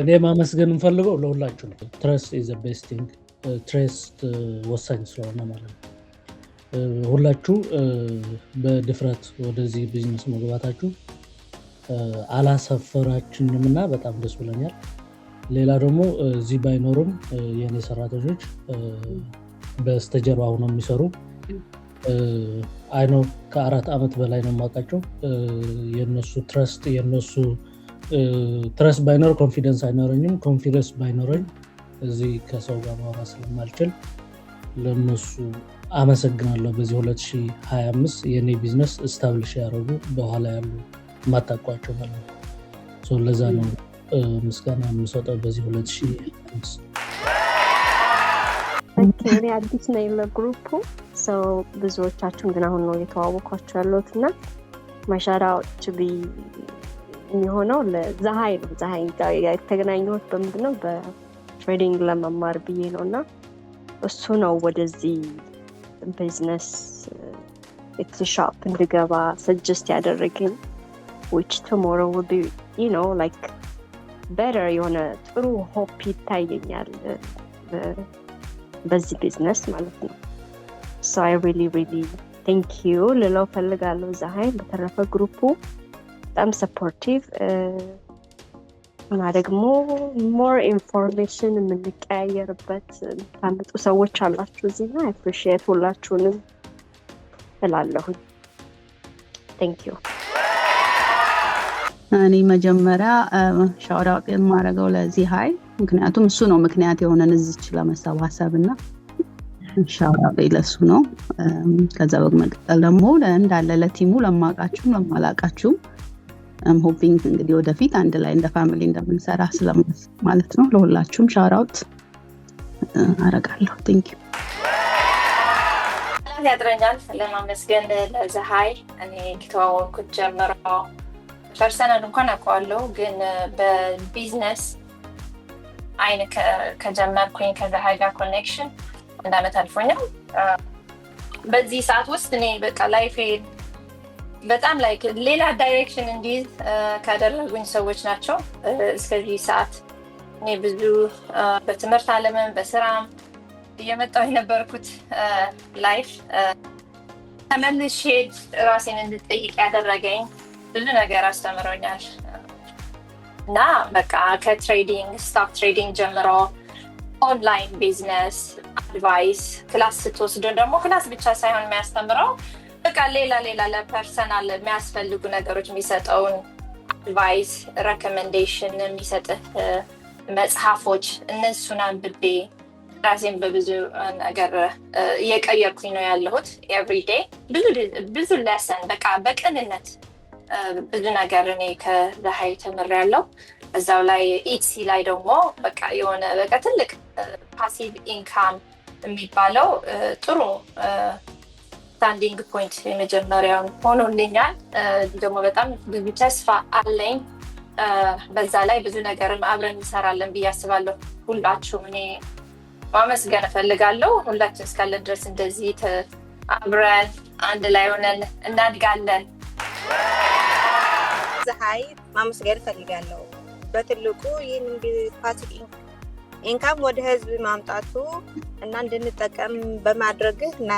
እኔ ማመስገን እንፈልገው ለሁላችሁ ነው። ትረስት ኢዝ ዘ ቤስት ቲንግ። ትረስት ወሳኝ ስለሆነ ማለት ነው። ሁላችሁ በድፍረት ወደዚህ ቢዝነስ መግባታችሁ አላሳፈራችሁኝም እና በጣም ደስ ብሎኛል። ሌላ ደግሞ እዚህ ባይኖርም የኔ ሰራተኞች በስተጀርባ ሆነው የሚሰሩ አይኖ ከ4 ዓመት በላይ ነው የማውቃቸው። የነሱ ትረስት ባይኖር ኮንፊደንስ አይኖረኝም። ኮንፊደንስ ባይኖረኝ እዚህ ከሰው ጋር ማውራት ስለማልችል ለነሱ አመሰግናለሁ። በዚህ 2025 የኔ ቢዝነስ ስታብሊሽ ያደረጉ በኋላ ያሉ ማታቋቸው ማለት ነው። ለዛ ነው ምስጋና የምሰጠው በዚህ 2025። እኔ አዲስ ነኝ ለግሩፑ። ብዙዎቻችሁን ግን አሁን ነው የተዋወቋችሁ ያለሁት እና ማሻራዎች የሚሆነው ለዛሃይ ነው። ዛሃይ ጋር የተገናኘሁት በምንድነው በትሬዲንግ ለመማር ብዬ ነው እና እሱ ነው ወደዚህ ቢዝነስ ሾፕ እንድገባ ሰጀስት ያደረገኝ which tomorrow will be like better የሆነ ጥሩ ሆፕ ይታየኛል በዚህ ቢዝነስ ማለት ነው። so I really thank you ልለው ፈልጋለሁ ዛሃይ። በተረፈ ግሩፑ በጣም ሰፖርቲቭ እና ደግሞ more information የምንቀያየርበት ታምጡ ሰዎች አላችሁ እዚህ እና appreciate ሁላችሁንም እላለሁኝ። thank you። እኔ መጀመሪያ ሻውት አውት የማደርገው ለዚህ ሃይ ምክንያቱም እሱ ነው ምክንያት የሆነን እዚች ለመሰባሰብና ሻውት አውት ለሱ ነው። ከዛ በመቀጠል ደግሞ እንዳለ ለቲሙ ለማቃችሁ ለማላቃችሁ ሆፒንግ እንግዲህ ወደፊት አንድ ላይ እንደ ፋሚሊ እንደምንሰራ ማለት ነው። ለሁላችሁም ሻውት አውት አደርጋለሁ። ቴንክ ዩ። ያድረኛል ለማመስገን ለዛሃይ እኔ ከተዋወቅኩት ጀምሮ ፐርሰናል እንኳን አውቀዋለሁ፣ ግን በቢዝነስ አይን ከጀመርኩኝ ከዛሃይ ጋር ኮኔክሽን 1 ዓመት አልፎኛል። በዚህ ሰዓት ውስጥ እኔ በቃ ላይፌ በጣም ሌላ ዳይሬክሽን እንዲይዝ ካደረጉኝ ሰዎች ናቸው። እስከዚህ ሰዓት እኔ ብዙ በትምህርት ዓለምም በስራም እየመጣሁ የነበርኩት ላይፍ ተመልሼ ራሴን እንድጠይቅ ያደረገኝ ብዙ ነገር አስተምሮኛል እና በቃ ከትሬዲንግ ስቶክ ትሬዲንግ ጀምሮ ኦንላይን ቢዝነስ አድቫይስ ክላስ ስትወስዱ ደግሞ ክላስ ብቻ ሳይሆን የሚያስተምረው በቃ ሌላ ለፐርሰናል የሚያስፈልጉ ነገሮች የሚሰጠውን አድቫይስ ሬኮሜንዴሽን የሚሰጥህ መጽሐፎች እነሱን አንብቤ ራሴን በብዙ ነገር እየቀየርኩኝ ነው ያለሁት። ኤቭሪዴይ ብዙ ሌሰን በቃ በቅንነት ብዙ ነገር እኔ ከዛሃይ ተምሬያለሁ። እዛው ላይ ኢትሲ ላይ ደግሞ በቃ የሆነ በቃ ትልቅ ፓሲቭ ኢንካም የሚባለው ጥሩ ስታንዲንግ ፖይንት የመጀመሪያውን ሆኖልኛል። ደግሞ በጣም ብዙ ተስፋ አለኝ። በዛ ላይ ብዙ ነገርም አብረን እንሰራለን ብዬ አስባለሁ። ሁላችሁም እኔ ማመስገን እፈልጋለሁ። ሁላችን እስካለን ድረስ እንደዚህ አብረን አንድ ላይ ሆነን እናድጋለን። ዛሃይ ማመስገን እፈልጋለሁ። በትልቁ ይህን ፓሲቭ ኢንካም ወደ ህዝብ ማምጣቱ እና እንድንጠቀም በማድረግህ እና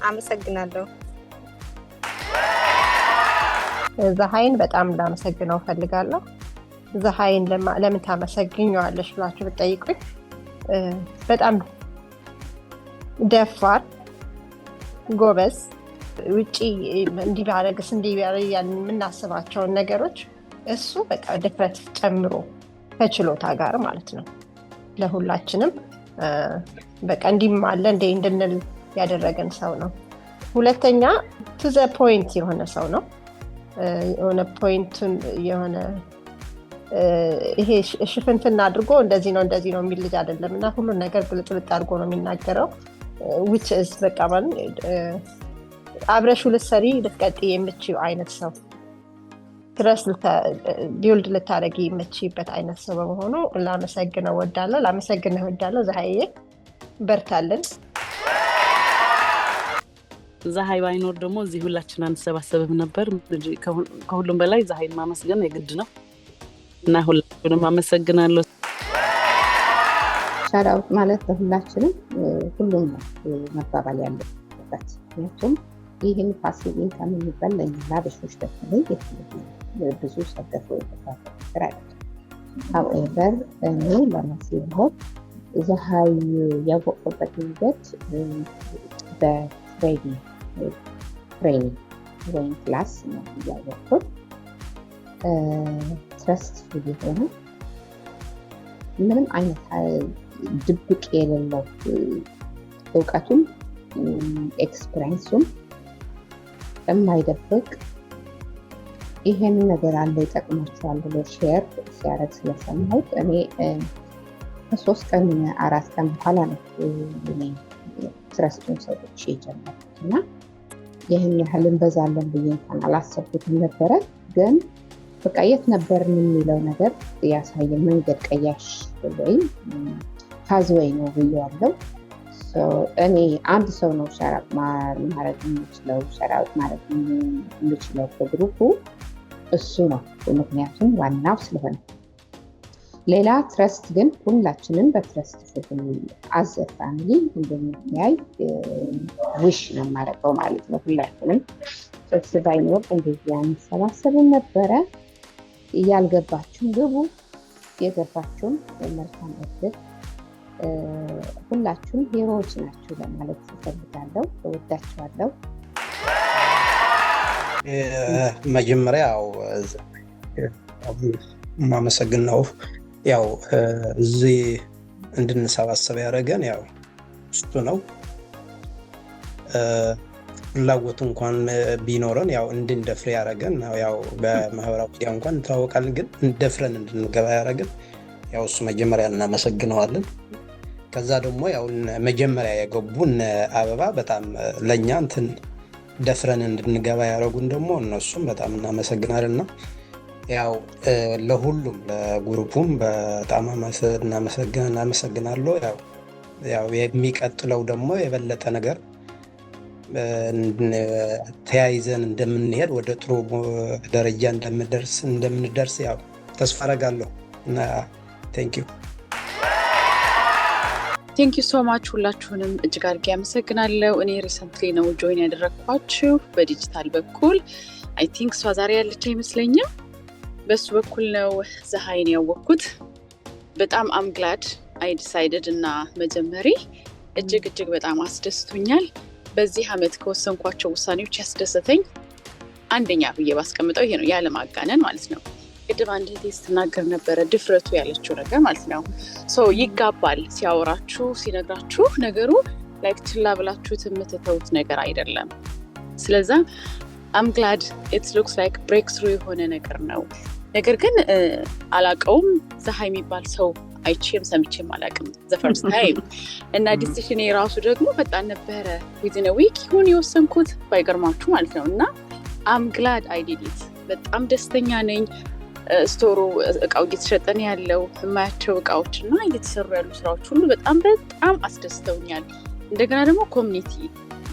አመሰግናለሁ። ዛሃይን በጣም ላመሰግነው እፈልጋለሁ። ዛሃይን ለምን ታመሰግኛለሽ ብላችሁ ብትጠይቁኝ በጣም ደፋር ጎበዝ ውጪ እንዲህ ባረግስ እንዲህ የምናስባቸውን ነገሮች እሱ በቃ ድፍረት ጨምሮ ከችሎታ ጋር ማለት ነው ለሁላችንም በቃ እንዲህም አለ እንድንል ያደረገን ሰው ነው። ሁለተኛ ቱ ዘ ፖይንት የሆነ ሰው ነው። የሆነ ፖይንቱን የሆነ ይሄ ሽፍንፍና አድርጎ እንደዚህ ነው የሚል ልጅ አይደለም እና ሁሉን ነገር ግልጽልጥ አድርጎ ነው የሚናገረው። which is በቃ ማለት አብረሹ ልትሰሪ ልትቀጥይ የምትችይው አይነት ሰው ትረስ ቢውልድ ልታደርጊ የምትችይበት አይነት ሰው በመሆኑ ላመሰግነው እወዳለሁ። ዛሃዬ በርታለን። ዛሃይ ባይኖር ደግሞ እዚህ ሁላችን አንሰባሰብም ነበር። ከሁሉም በላይ ዛሃይን ማመስገን የግድ ነው። እና ሁላችሁንም አመሰግናለሁ። ሻራውት ማለት ለሁላችንም ሁሉም መባባል ያለበት ምክንያቱም ይህን ፓሲቭ ኢንካም የሚባል ለአበሾች በተለይ ብዙ ሰደፉ የተፋጠረ አይደለም። however እኔ ለማስበው ዘሃይ ያወቅበት መንገድ በትሬኒንግ ወይም ክላስ ነው ያወቅኩት። ትረስትፉል የሆነ ምንም አይነት ድብቅ የሌለው እውቀቱም ኤክስፒሪየንሱም የማይደብቅ ይሄንን ነገር አለ ይጠቅማቸዋል ብሎ ሼር ሲያደርግ ስለሰማሁት እኔ ከ3 ቀን 4 ቀን በኋላ ነው ትረስቱን ሰዎች የጀመርኩት እና ይህን ያህል እንበዛለን ብዬ እንኳን አላሰብኩትም ነበረ። ግን በቃ የት ነበር የሚለው ነገር ያሳየን መንገድ ቀያሽ ወይም ፓዝዌይ ነው ብዬዋለሁ። እኔ አንድ ሰው ነው ሸራውት ማድረግ የምችለው በግሩፑ እሱ ነው፣ ምክንያቱም ዋናው ስለሆነ። ሌላ ትረስት ግን ሁላችንም በትረስት አዘ ፋሚሊ እንደሚያይ ዊሽ ነው የማደርገው ማለት ነው። ሁላችንም ትረስት ባይኖር እንደዚህ አንሰባሰብም ነበረ። ያልገባችሁም ግቡ፣ የገባችሁም መልካም እድል። ሁላችሁም ሄሮዎች ናችሁ ለማለት እፈልጋለሁ። እወዳችኋለሁ። መጀመሪያ ማመሰግን ነው ያው እዚህ እንድንሰባሰብ ያደረገን ያው እሱ ነው። ፍላጎቱ እንኳን ቢኖረን ያው እንድንደፍር ያደረገን ያው በማህበራዊ ሚዲያ እንኳን እንተዋወቃለን፣ ግን እንደፍረን እንድንገባ ያደረገን ያው እሱ መጀመሪያ እናመሰግነዋለን። ከዛ ደግሞ ያው መጀመሪያ የገቡን አበባ በጣም ለኛ እንትን ደፍረን እንድንገባ ያደረጉን ደግሞ እነሱም በጣም እናመሰግናለንና ያው ለሁሉም ለግሩፑም በጣም እናመሰግናለሁ። ያው የሚቀጥለው ደግሞ የበለጠ ነገር ተያይዘን እንደምንሄድ ወደ ጥሩ ደረጃ እንደምንደርስ ያው ተስፋ አደርጋለሁ እና ቴንኪዩ ሶ ማች። ሁላችሁንም እጅግ አድርጌ አመሰግናለሁ። እኔ ሪሰንትሊ ነው ጆይን ያደረግኳችሁ በዲጂታል በኩል። አይ ቲንክ እሷ ዛሬ ያለች አይመስለኝም። በሱ በኩል ነው ዘሃይን ያወቅኩት። በጣም አምግላድ አይ ዲሳይድድ እና መጀመሪ እጅግ በጣም አስደስቶኛል። በዚህ ዓመት ከወሰንኳቸው ውሳኔዎች ያስደሰተኝ አንደኛ ብዬ ባስቀምጠው ይሄ ነው፣ ያለማጋነን ማለት ነው። ቅድም አንድ እህቴ ስትናገር ነበረ ድፍረቱ ያለችው ነገር ማለት ነው። ይጋባል ሲያወራችሁ ሲነግራችሁ ነገሩ ላይክ ችላ ብላችሁት የምትተውት ነገር አይደለም። ስለዛ አም ግላድ ኢትስ ሉክስ ላይክ ብሬክ ስሩ የሆነ ነገር ነው። ነገር ግን አላቀውም ዘሃይ የሚባል ሰው አይቼም ሰምቼም አላቅም ዘ ፈርስት ታይም እና ዲሲሽን የራሱ ደግሞ ፈጣን ነበረ። ዊዝን አ ዊክ ይሁን የወሰንኩት ባይገርማችሁ ማለት ነው። እና አም ግላድ አይ ዲድ ኢት። በጣም ደስተኛ ነኝ። ስቶሩ እቃው እየተሸጠን ያለው የማያቸው እቃዎች እና እየተሰሩ ያሉ ስራዎች ሁሉ በጣም አስደስተውኛል። እንደገና ደግሞ ኮሚኒቲ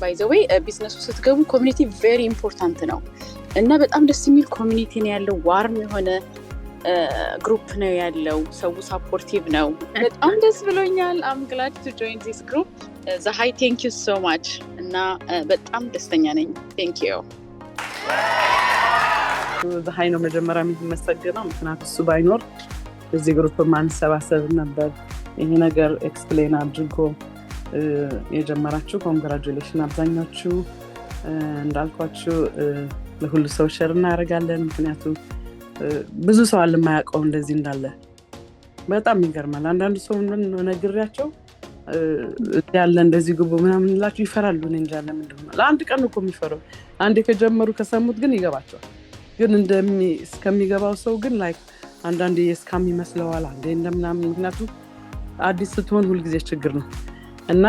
ባይ ዘ ዌይ ቢዝነሱ ስትገቡ ኮሚኒቲ ቬሪ ኢምፖርታንት ነው እና በጣም ደስ የሚል ኮሚኒቲ ነው ያለው። ዋርም የሆነ ግሩፕ ነው ያለው። ሰው ሳፖርቲቭ ነው። በጣም ደስ ብሎኛል። አም ግላድ ቱ ጆይን ዚስ ግሩፕ። ዘሃይ ቴንክ ዩ ሶ ማች እና በጣም ደስተኛ ነኝ። ቴንክ ዩ። ዘሃይ ነው መጀመሪያ የሚመሰገነው፣ ምክንያቱም እሱ ባይኖር እዚህ ግሩፕ ማንሰባሰብ ነበር። ይሄ ነገር ኤክስፕሌን አድርጎ የጀመራችሁ ኮንግራጁሌሽን። አብዛኛዎቹ እንዳልኳችሁ ለሁሉ ሰው ሼር እናደርጋለን፣ ምክንያቱም ብዙ ሰው አለ የማያውቀው እንደዚህ እንዳለ። በጣም ይገርማል። አንዳንድ ሰው ነግሬያቸው ያለ እንደዚህ ግቡ ምናምን ላችሁ ይፈራሉ። እኔ እንጃ ለምን እንደሆነ። ለአንድ ቀን እኮ የሚፈራው አንዴ ከጀመሩ ከሰሙት ግን ይገባቸዋል። ግን እስከሚገባው ሰው ግን ላይክ አንዳንዴ እስካም ይመስለዋል፣ አንዴ እንደምናምን። ምክንያቱም አዲስ ስትሆን ሁልጊዜ ችግር ነው እና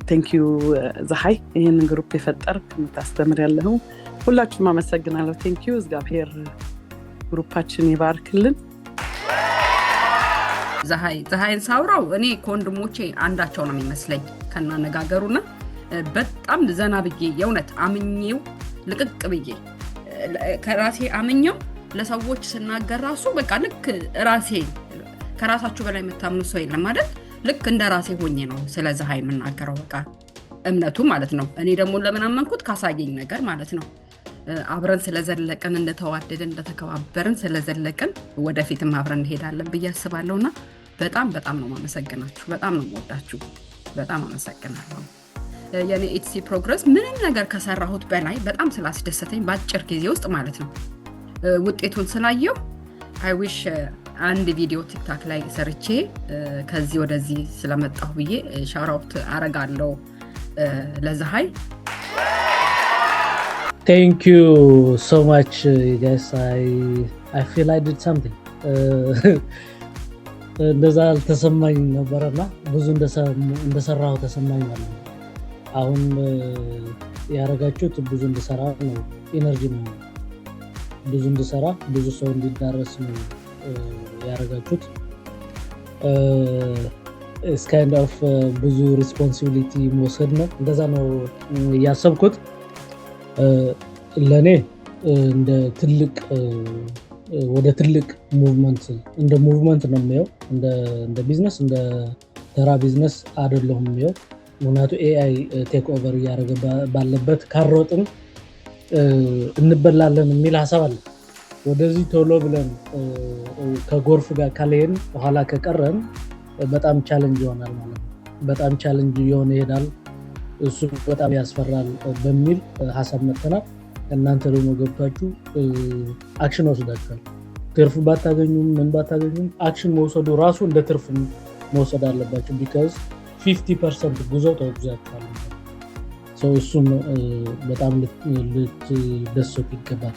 ቴንኪዩ ዘሃይ ይህንን ግሩፕ የፈጠር ከምታስተምር ያለሁ ሁላችሁም አመሰግናለሁ። ቴንኪዩ። እግዚአብሔር ግሩፓችን ይባርክልን። ዘሃይን ሳውራው እኔ ከወንድሞቼ አንዳቸው ነው የሚመስለኝ ከናነጋገሩና በጣም ዘና ብዬ የእውነት አምኜው ልቅቅ ብዬ ከራሴ አምኜው ለሰዎች ስናገር ራሱ በቃ ልክ ራሴ ከራሳችሁ በላይ የምታምኑ ሰው የለም አይደል? ልክ እንደ ራሴ ሆኜ ነው ስለ ፀሐይ የምናገረው በቃ እምነቱ ማለት ነው። እኔ ደግሞ ለምን አመንኩት ካሳየኝ ነገር ማለት ነው። አብረን ስለዘለቀን እንደተዋደደን እንደተከባበርን ስለዘለቀን ወደፊትም አብረን እንሄዳለን ብዬ አስባለሁና በጣም በጣም ነው ማመሰግናችሁ። በጣም ነው የምወዳችሁ። በጣም አመሰግናለሁ። የኔ ኤትሲ ፕሮግረስ ምንም ነገር ከሰራሁት በላይ በጣም ስላስደሰተኝ በአጭር ጊዜ ውስጥ ማለት ነው ውጤቱን ስላየው አይ ዊሽ አንድ ቪዲዮ ቲክታክ ላይ ሰርቼ ከዚህ ወደዚህ ስለመጣሁ ብዬ ሻውት አረጋለሁ ለፀሐይ። Thank you so much, guys. I feel I did something. እንደዛ አልተሰማኝ ነበርና ብዙ እንደሰራሁ ተሰማኝ ማለት ነው። አሁን ያረጋችሁት ብዙ እንድሰራ ነው፣ ኢነርጂ ነው። ብዙ እንድሰራ ብዙ ሰው እንዲዳረስ ነው ያረጋችሁት። it's kind of ብዙ ሪስፖንሲቢሊቲ መውሰድ ነው። እንደዛ ነው ያሰብኩት። ለኔ እንደ ትልቅ ወደ ትልቅ ሙቭመንት እንደ ሙቭመንት ነው የሚያየው። እንደ ቢዝነስ እንደ ተራ ቢዝነስ አይደለም የሚያየው። ምክንያቱም ኤአይ ቴክ ኦቨር እያደረገ ባለበት ካሮጥን እንበላለን የሚል ሀሳብ አለ። ወደዚህ ቶሎ ብለን ከጎርፍ ጋር ካልሄድን በኋላ ከቀረን በጣም ቻሌንጅ ይሆናል ማለት ነው። በጣም ቻሌንጅ ይሆን ይሄዳል። እሱ በጣም ያስፈራል በሚል ሀሳብ መጥተናል። እናንተ ደግሞ ገብታችሁ አክሽን ወስዳችኋል። ትርፍ ባታገኙም ምን ባታገኙም አክሽን መውሰዱ ራሱ እንደ ትርፍ መውሰድ አለባችሁ። ቢካዝ 50% ጉዞ ተወግዛችኋል። እሱም በጣም ልትደሰቱ ይገባል።